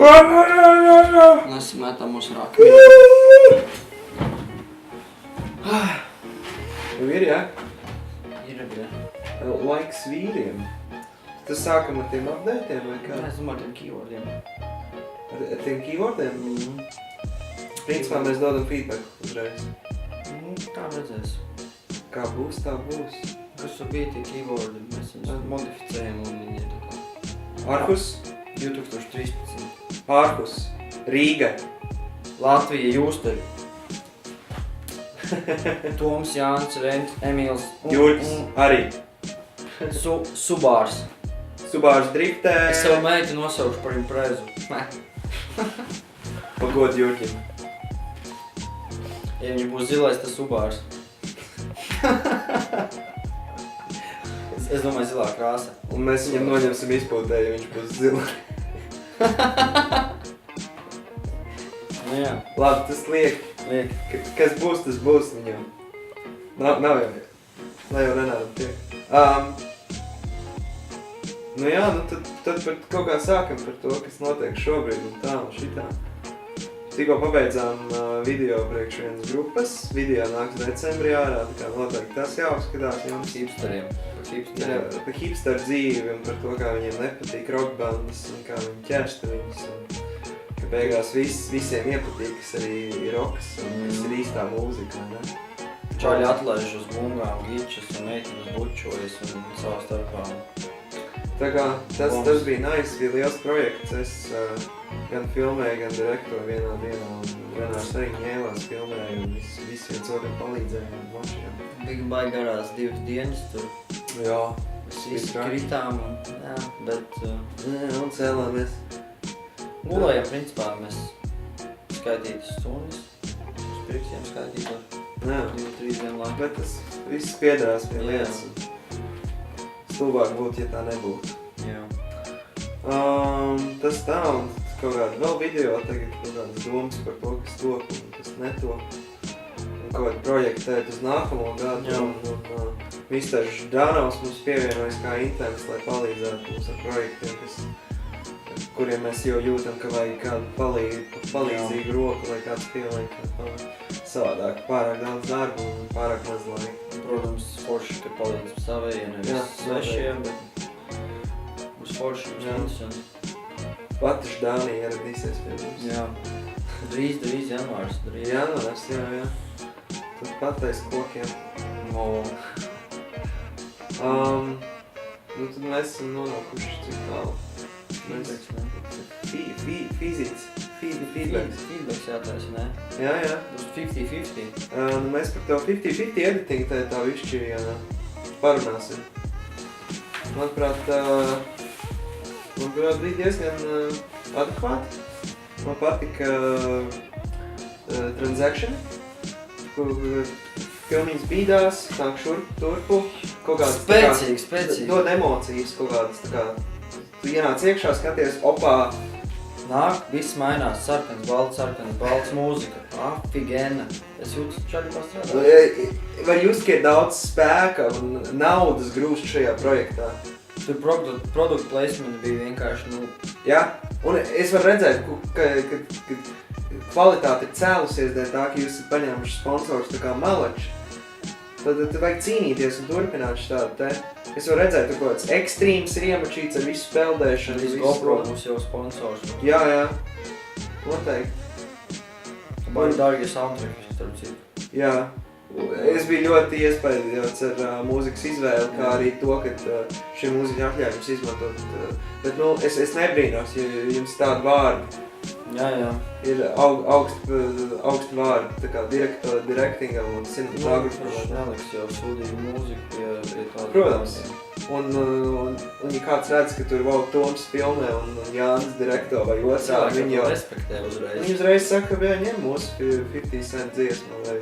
Mēs metam uz rakmi. Jau ir, jā? Ir, jā. Laiks vīriem. Tas sākam ar tiem updatiem vai kā? Es domāju, ar tiem keywordiem. Ar tiem keywordiem? Principā mēs dodam feedback uzreiz. Tā redzēs. Kā būs, tā būs. Kas tur bija tie keywordi, mēs viņus modificējam un viņi ir tā kā. Arhus, 2013. Ārhus, Rīga, Latvija, Jūsteri. Toms, Jānis, Rents, Emīls. Jurģis, arī. Subārs. Subārs driftē. Es savu meitu nosaušu par imprezu. Pagod Jurģim. Ja viņa būs zilais, tas Subārs. Es domāju, zilā krāsa. Un mēs viņam noņemsim izpūtē, ja viņš būs zila. Nu jā. Labi, tas liek. Kas būs, tas būs viņam. Nav jau. Lai jau nenādam tiek. Nu jā, nu tad par kaut kā sākam par to, kas notiek šobrīd un tā un šitā. Tikko pabeidzām video priekš vienas grupas. Video nāks decembrī ārā, tā kā noteikti tas jāapskatās jums. Hipsteriem. Jā, par hipster dzīvi un par to, kā viņiem nepatīk rockbandas un kā viņi ķērsta viņus. Un ka beigās visiem iepatīk, kas arī ir rokas un kas ir īstā mūzika, vai ne? Čaļi atlaiž uz bungām, gičas un meitinas bučojas un savā starpā. Tā kā tas bija nice, bija liels projekts. Es gan filmēju, gan direktoju vienā dienā un Renārs arī ņēlās filmēju un visi viens otram palīdzēja un mačījām. Bija baigi garās 2 dienas tur. Jā. Mēs visi kritām un jā, bet... Un cēlāmies. Gulējām, principā, mēs skaitītas stundas. Uz priekšiem skaitītos. Jā. 2-3 dienu laiku. Bet tas viss piedarās pie lietas. Stulbāk būtu, ja tā nebūtu. Jā. Tas tā un kaut kāda vēl video tagad kaut kādas domas par to, kas top un kas netop. Un kaut kādu projektēt uz nākamo gadu. Un Mr. Ždanovs mums pievienojas kā intents, lai palīdzētu mums ar projektiem, kuriem mēs jau jūtam, ka vajag kādu palīdzīgu roku, lai kāds pieliek savādāk. Pārāk daudz darbu un pārāk maz laika. Protams, forši, ka palīdz savējiem, nevis svešiem, bet uz forši mums interesanti. Pati Ždānija ieradīsies pie mums. Jā. Drīz janvārs. Janvārs, jā. Tad patais kokiem. Nu tad mēs esam nonākuši cik tālu. Feedbacks. Feedbacks jātaisa, ne? Jā. Uz 50-50. Mēs par to 50-50 editing tā višķi parunāsim. Manuprāt, bija diezgan adekvāti. Man patika Transaction, kur pilnīgs bīdās, nāk šurp, turpu. Spēcīgi. Dod emocijas kaut kādas, tā kā tu ienāc iekšā, skaties, opā. Nāk, viss mainās, sarkans, balts mūzika. Afigena. Es jūtu čaļi pastrādāt. Var just, ka ir daudz spēka un naudas grūst šajā projektā. Tur product placement bija vienkārši, Jā, un es varu redzēt, ka kvalitāte ir cēlusies dēļ tā, ka jūs esat paņēmuši sponsors tā kā Malači. Tad vajag cīnīties un turpināt štādu te. Es varu redzēt, ka kaut kāds ekstrīms ir iemačīts ar visu peldēšanu. Viss GoPro būs jau sponsors. Jā. Noteikti. Baigi dārgie soundtracki, starp citu. Jā. Es biju ļoti iespaidījots ar mūzikas izvēli, kā arī to, ka šī mūzika atļauj jums izmantot. Bet, es nebrīnos, ja jums tādi vārdi. Jā. Ir augsti vārdi, tā kā directingam un cinematografam. Neliks jau sūdīgu mūziku pie tāda. Protams. Un ja kāds redz, ka tur Toms filmē un Jānis direkto vai otrā, viņi jau respektē uzreiz. Viņi uzreiz saka, ka ņem mūsu 50 cent dziesmu vai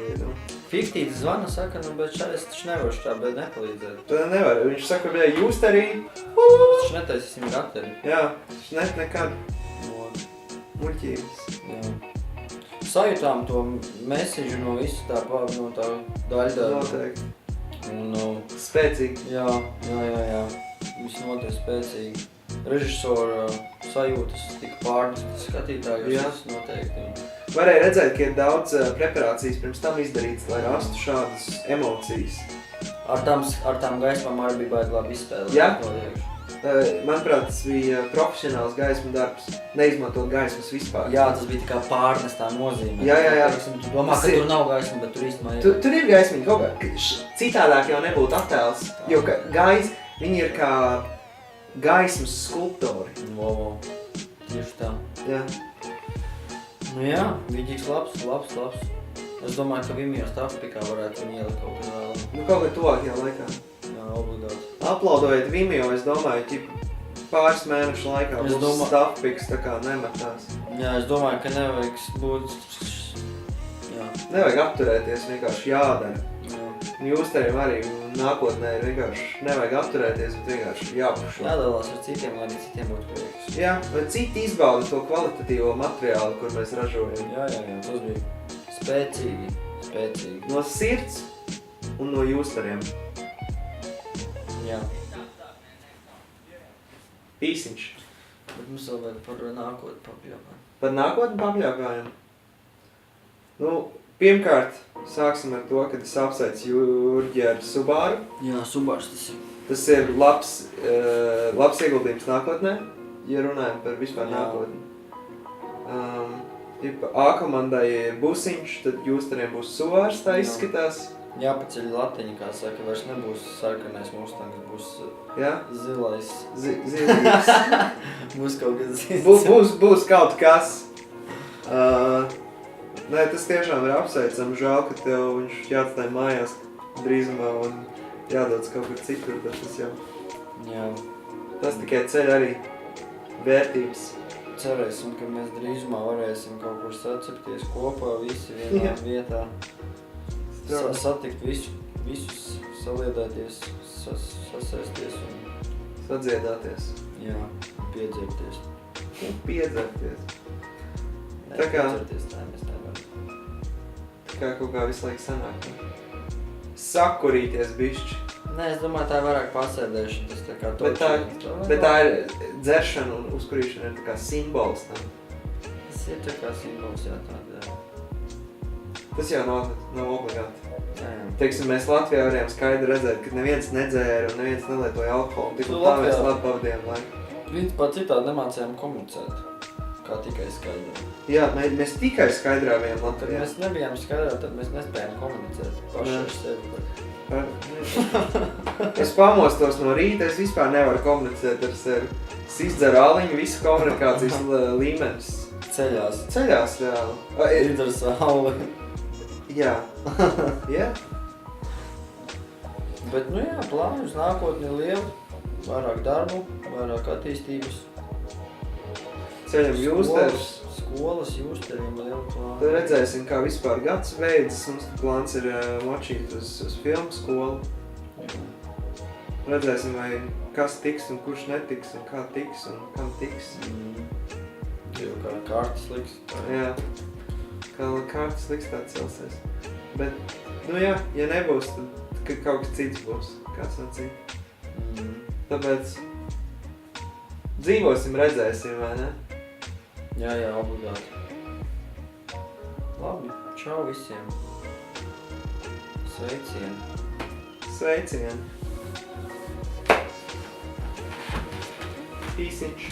50 zvana saka, bet šeit es taču nevaru šitā, bet nepalīdzēt. Tu nevar. Viņš saka, ka jūs arī. Es taču netaisīsim gateri. Jā, viņš nekad. Muļķības. Jā. Sajūtām to message no visu no tā daļda. Noteikti. Un, spēcīgi. Jā. Viss notiek spēcīgi. režisora sajūtas tika pārnestas skatītājos, Jā. tas noteikti. Varēja redzēt, ka ir daudz preparācijas pirms tam izdarīts, lai rastu šādas emocijas. Ar tām gaismām arī bija baigi labi izspēlēt. Jā. Manuprāt, tas bija profesionāls gaismu darbs, neizmantot gaismas vispār. Jā, tas bija tā kā pārnestā nozīmē. Jā. Teiksim, tu domā, ka tur nav gaisma, bet tur īstumā ir. Tur ir gaismiņa kaut kā, citādāk jau nebūtu attēls, jo viņi ir kā gaismas skulptori. Wow. Tieši tā. Jā. Nu jā, vidīgs labs. Es domāju, ka Vimeo Stafpikā varētu viņu ielikt kaut kā vēl. Nu kaut kā tuvākajā laikā. Jā, obligāti. Uploadojot Vimeo, es domāju, pāris mēnešu laikā būs Stafpiks tā kā nemetās. Jā, es domāju, ka nevajag būt... Jā. Nevajag apturēties, vienkārši jādara. Jā. Jūsteriem arī nākotnē ir vienkārši nevajag apturēties, bet vienkārši jāpušo. Jādalās ar citiem, lai arī citiem būtu prieks. Jā, vai citi izbauda to kvalitatīvo materiālu, kur mēs ražojam. Jā, tas bija spēcīgi. No sirds un no jūsteriem. Jā. Īsiņš. Bet mums vēl vajag par nākotni papļāpājam. Par nākotni papļāpājam? Nu, pirmkārt, sāksim ar to, kad es apsveicu Jurģi ar Subaru. Jā, Subars tas ir. Tas ir labs ieguldījums nākotnē, ja runājam par vispār nākotni. A-komandai ir busiņš, tad jūsteriem būs Subars, tā izskatās. Jāpaceļ latiņa, kā saka, vairs nebūs sarkanais Mustangs, būs zilais. Zilīgs. Būs kaut kas zils. Būs kaut kas. Nē, tas tiešām ir apsveicam. Žēl, ka tev viņš jāatstāj mājās drīzumā un jādodas kaut kur citur, bet tas jau... Jā. Tas tikai ceļ arī vērtības. Cerēsim, ka mēs drīzumā varēsim kaut kur sacepties kopā, visi vienā vietā. Satikt visus, saliedēties, sasēsties un... Sadziedāties. Jā, piedzerties. Piedzerties. Tā kā... Piedzerties, tā mēs nevaram. Tā kā kaut kā visu laiku sanāk. Sakurīties bišķi. Nē, es domāju, tā ir vairāk pasēdēšana, tas tā kā točina. Bet tā ir dzeršana un uzkurīšana ir tā kā simbols tam. Tas ir tā kā simbols, jā, tāda, jā. Tas jau nav obligāti. Jā. Teiksim, mēs Latvijā varējām skaidri redzēt, ka neviens nedzēra un neviens nelietoja alkoholu. Tik un tā mēs labi pavadījām laiku. Vispār citādi nemācējām komunicēt, kā tikai skaidrā. Jā, mēs tikai skaidrā bijām Latvijā. Kad mēs nebijām skaidrā, tad mēs nespējām komunicēt paši ar sevi. Es pamostos no rīta, es vispār nevaru komunicēt ar sevi. Es izdzeru aliņu, visu komunikācijas līmenis. Ceļās. Ceļās, jā. Līdz ar sauli. Jā. Jā. Bet, nu jā, plāni uz nākotni ir lieli. Vairāk darbu, vairāk attīstības. Ceļam jūsterus. Skolas jūsteriem liela plāna. Tad redzēsim, kā vispār gads veids. Mums plāns ir močīt uz filmu skolu. Redzēsim, vai kas tiks un kurš netiks un kā tiks un kam tiks. Jau kā kārtas liks. Jā, kā kārtas liks tā celsies. Bet, nu jā, ja nebūs, tad kaut kas cits būs. Kāds nacīt. Tāpēc dzīvosim, redzēsim, vai ne? Jā, obligāti. Labi, čau visiem. Sveicieni. Sveicieni. Īsiņš.